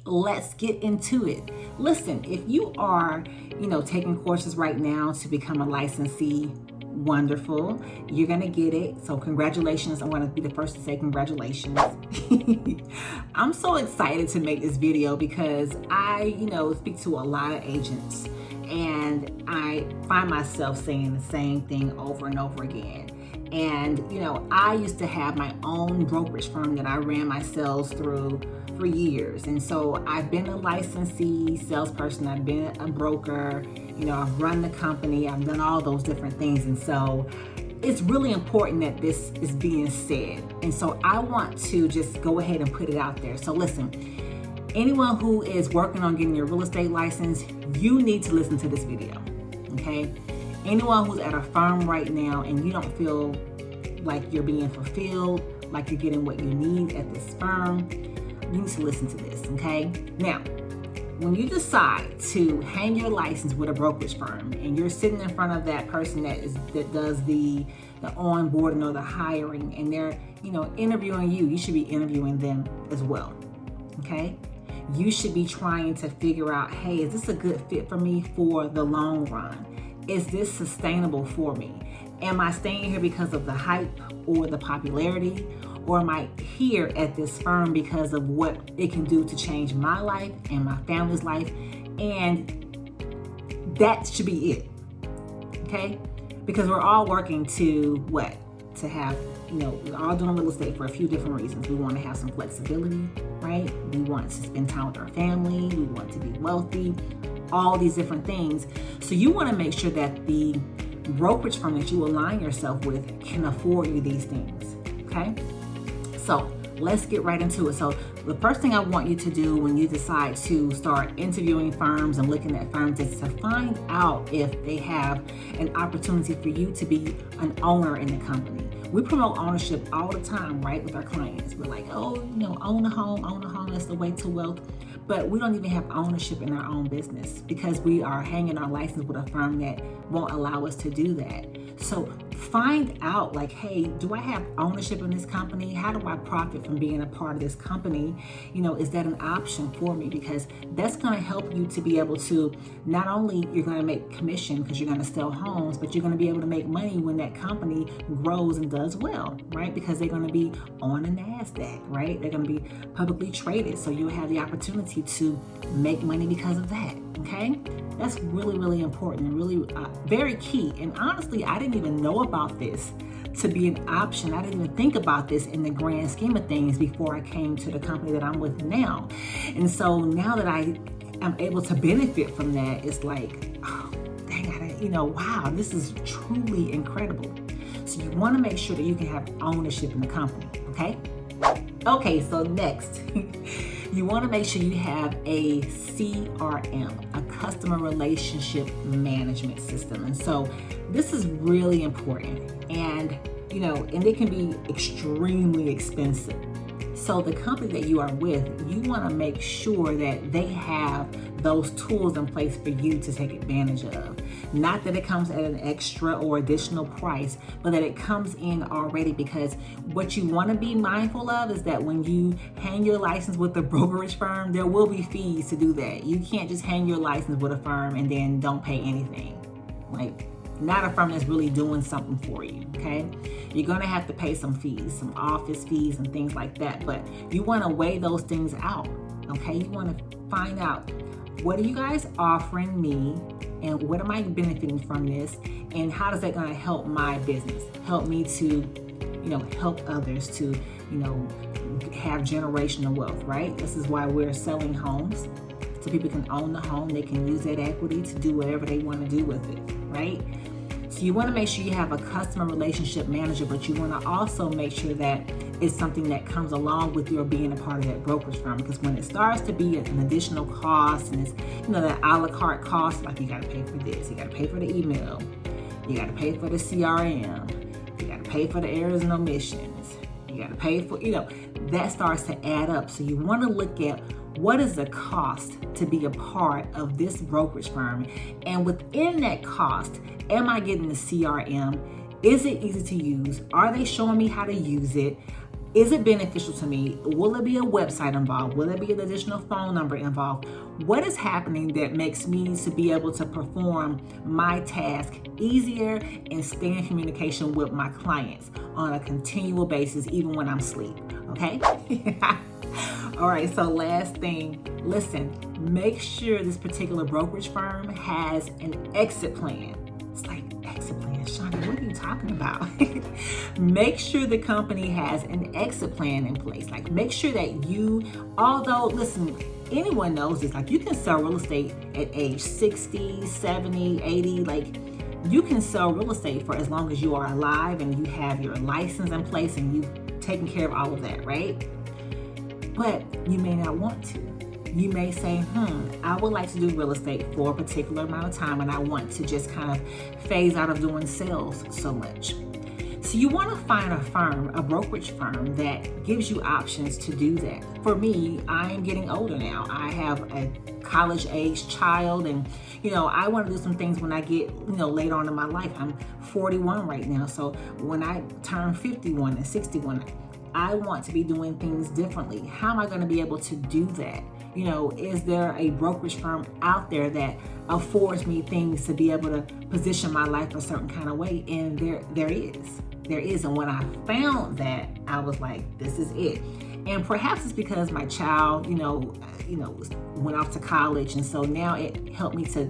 let's get into it. Listen, if you are, taking courses right now to become a licensee, wonderful. You're going to get it. So congratulations. I want to be the first to say congratulations. I'm so excited to make this video because I, speak to a lot of agents and I find myself saying the same thing over and over again. And, I used to have my own brokerage firm that I ran my sales through for years. And so I've been a licensee salesperson. I've been a broker. I've run the company. I've done all those different things. And so it's really important that this is being said. And so I want to just go ahead and put it out there. So listen, anyone who is working on getting your real estate license, you need to listen to this video, okay? Anyone who's at a firm right now and you don't feel like you're being fulfilled, like you're getting what you need at this firm, you need to listen to this, okay? Now, when you decide to hang your license with a brokerage firm and you're sitting in front of that person that does the onboarding or the hiring and they're, interviewing you, you should be interviewing them as well, okay? You should be trying to figure out, hey, is this a good fit for me for the long run? Is this sustainable for me? Am I staying here because of the hype or the popularity? Or am I here at this firm because of what it can do to change my life and my family's life? And that should be it, okay? Because we're all working to what? To have, we're all doing real estate for a few different reasons. We want to have some flexibility, right? We want to spend time with our family. We want to be wealthy, all these different things. So you want to make sure that the brokerage firm that you align yourself with can afford you these things, okay? So let's get right into it. So the first thing I want you to do when you decide to start interviewing firms and looking at firms is to find out if they have an opportunity for you to be an owner in the company. We promote ownership all the time, right, with our clients. We're like, own a home, that's the way to wealth. But we don't even have ownership in our own business because we are hanging our license with a firm that won't allow us to do that. So find out like, hey, do I have ownership in this company? How do I profit from being a part of this company? Is that an option for me? Because that's going to help you to be able to, not only you're going to make commission because you're going to sell homes, but you're going to be able to make money when that company grows and does well, right? Because they're going to be on the NASDAQ, right? They're going to be publicly traded. So you'll have the opportunity to make money because of that, okay? That's really, really important and really very key. And honestly, I didn't even know about this to be an option. I didn't even think about this in the grand scheme of things before I came to the company that I'm with now. And so now that I am able to benefit from that, it's like, oh, dang, wow, this is truly incredible. So you want to make sure that you can have ownership in the company, okay? Okay, so next, you want to make sure you have a CRM, a customer relationship management system. And so this is really important and it can be extremely expensive. So the company that you are with, you want to make sure that they have those tools in place for you to take advantage of. Not that it comes at an extra or additional price, but that it comes in already, because what you want to be mindful of is that when you hang your license with a brokerage firm, there will be fees to do that. You can't just hang your license with a firm and then don't pay anything. Like, not a firm that's really doing something for you, okay? You're gonna have to pay some fees, some office fees and things like that, but you wanna weigh those things out, okay? You wanna find out, what are you guys offering me and what am I benefiting from this, and how does that gonna help my business? Help me to, help others to, have generational wealth, right? This is why we're selling homes, so people can own the home, they can use that equity to do whatever they wanna do with it, right? So you want to make sure you have a customer relationship manager, but you want to also make sure that it's something that comes along with your being a part of that brokerage firm. Because when it starts to be an additional cost and it's, that a la carte cost, like you got to pay for this, you got to pay for the email, you got to pay for the CRM, you got to pay for the errors and omissions, you got to pay for, that starts to add up. So you want to look at what is the cost to be a part of this brokerage firm? And within that cost, am I getting the CRM? Is it easy to use? Are they showing me how to use it? Is it beneficial to me? Will there be a website involved? Will there be an additional phone number involved? What is happening that makes me to be able to perform my task easier and stay in communication with my clients on a continual basis, even when I'm asleep? Okay? All right, so last thing, listen, make sure this particular brokerage firm has an exit plan. It's like, exit plan, Shonnie, what are you talking about? Make sure the company has an exit plan in place. Like, make sure that although, listen, anyone knows this, like, you can sell real estate at age 60, 70, 80, like, you can sell real estate for as long as you are alive and you have your license in place and you've taken care of all of that, right? But you may not want to. You may say, I would like to do real estate for a particular amount of time and I want to just kind of phase out of doing sales so much. So you want to find a brokerage firm that gives you options to do that. For me, I am getting older now. I have a college age child and, I want to do some things when I get, later on in my life. I'm 41 right now. So when I turn 51 and 61, I want to be doing things differently. How am I going to be able to do that? Is there a brokerage firm out there that affords me things to be able to position my life a certain kind of way? And there is. And when I found that, I was like, this is it. And perhaps it's because my child, went off to college. And so now it helped me to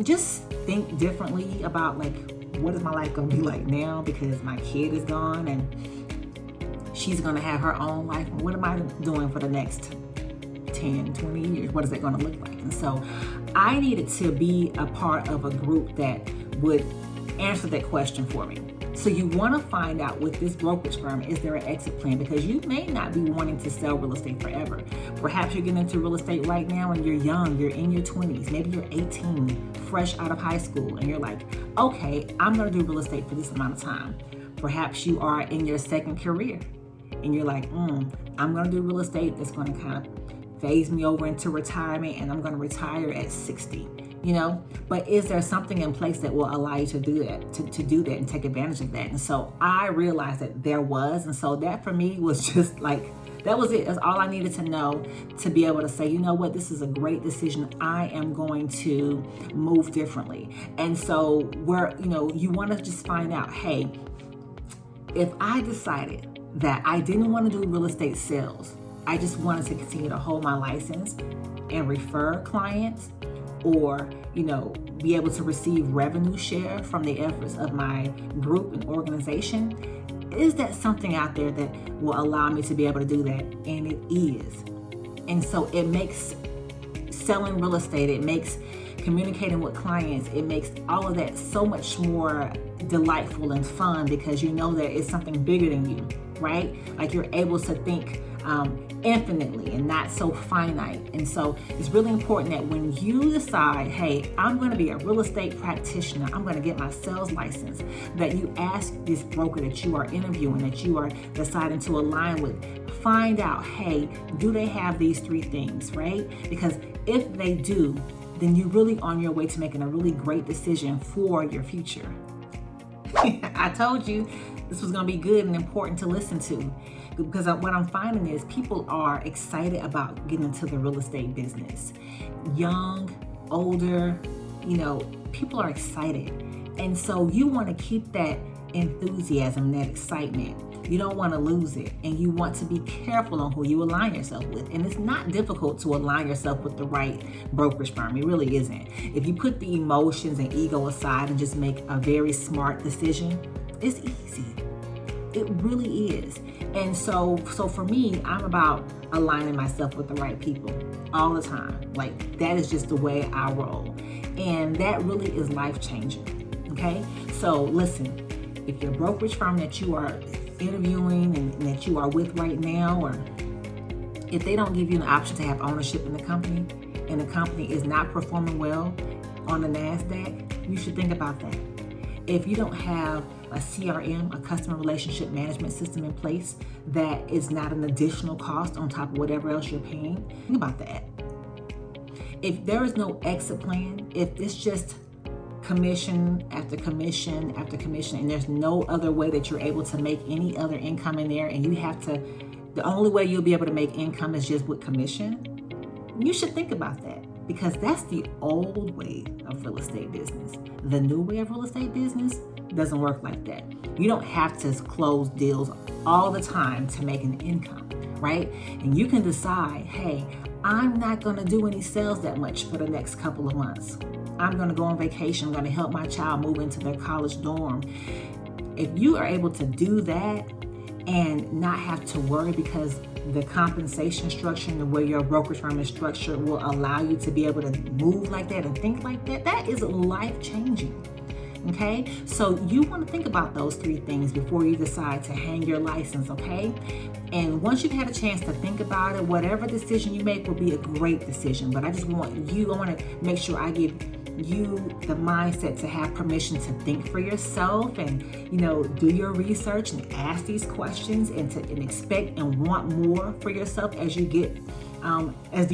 just think differently about, like, what is my life going to be like now? Because my kid is gone and she's going to have her own life. What am I doing for the next 10, 20 years? What is it going to look like? And so I needed to be a part of a group that would answer that question for me. So you want to find out with this brokerage firm, is there an exit plan? Because you may not be wanting to sell real estate forever. Perhaps you're getting into real estate right now and you're young, you're in your 20s, maybe you're 18, fresh out of high school, and you're like, okay, I'm going to do real estate for this amount of time. Perhaps you are in your second career and you're like, I'm going to do real estate that's going to kind of phase me over into retirement and I'm going to retire at 60. But is there something in place that will allow you to do that, to do that and take advantage of that? And so I realized that there was. And so that for me was just like, that was it. That's all I needed to know to be able to say, you know what, this is a great decision. I am going to move differently. And so you want to just find out, hey, if I decided that I didn't want to do real estate sales, I just wanted to continue to hold my license and refer clients, or, be able to receive revenue share from the efforts of my group and organization. Is that something out there that will allow me to be able to do that? And it is. And so it makes selling real estate, it makes communicating with clients, it makes all of that so much more delightful and fun because you know that it's something bigger than you, right? Like you're able to think infinitely and not so finite. And so it's really important that when you decide, hey, I'm going to be a real estate practitioner, I'm going to get my sales license, that you ask this broker that you are interviewing, that you are deciding to align with, find out, hey, do they have these three things, right? Because if they do, then you're really on your way to making a really great decision for your future. I told you this was going to be good and important to listen to, because what I'm finding is people are excited about getting into the real estate business. Young, older, people are excited. And so you want to keep that enthusiasm, that excitement. You don't want to lose it. And you want to be careful on who you align yourself with. And it's not difficult to align yourself with the right brokerage firm. It really isn't. If you put the emotions and ego aside and just make a very smart decision, it's easy. It really is. And so for me, I'm about aligning myself with the right people all the time. Like, that is just the way I roll. And that really is life-changing, okay? So listen, if your brokerage firm that you are interviewing and that you are with right now, or if they don't give you an option to have ownership in the company and the company is not performing well on the NASDAQ, you should think about that. If you don't have a CRM, a customer relationship management system in place that is not an additional cost on top of whatever else you're paying, think about that. If there is no exit plan, if it's just commission after commission after commission, and there's no other way that you're able to make any other income in there, and the only way you'll be able to make income is just with commission, you should think about that, because that's the old way of real estate business. The new way of real estate business doesn't work like that. You don't have to close deals all the time to make an income, right? And you can decide, hey, I'm not going to do any sales that much for the next couple of months. I'm going to go on vacation. I'm going to help my child move into their college dorm. If you are able to do that and not have to worry, because the compensation structure and the way your brokerage firm is structured will allow you to be able to move like that and think like that, that is life-changing. Okay, so you want to think about those 3 things before you decide to hang your license, okay? And once you've had a chance to think about it, whatever decision you make will be a great decision. But I want to make sure I give you the mindset to have permission to think for yourself and, do your research and ask these questions and expect and want more for yourself as you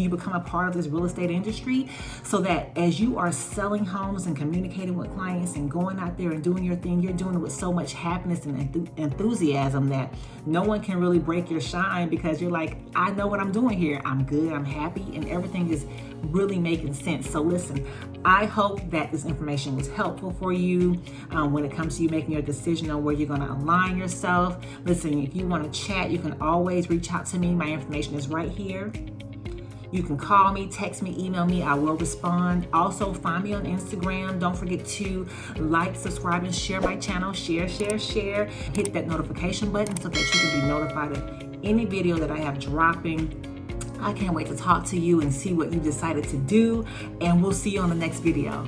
become a part of this real estate industry, so that as you are selling homes and communicating with clients and going out there and doing your thing, you're doing it with so much happiness and enthusiasm that no one can really break your shine, because you're like, I know what I'm doing here. I'm good, I'm happy, and everything is really making sense. So listen, I hope that this information was helpful for you when it comes to you making your decision on where you're going to align yourself. Listen, if you want to chat, you can always reach out to me. My information is right here. You can call me, text me, email me. I will respond. Also, find me on Instagram. Don't forget to like, subscribe, and share my channel. Share. Hit that notification button so that you can be notified of any video that I have dropping. I can't wait to talk to you and see what you decided to do. And we'll see you on the next video.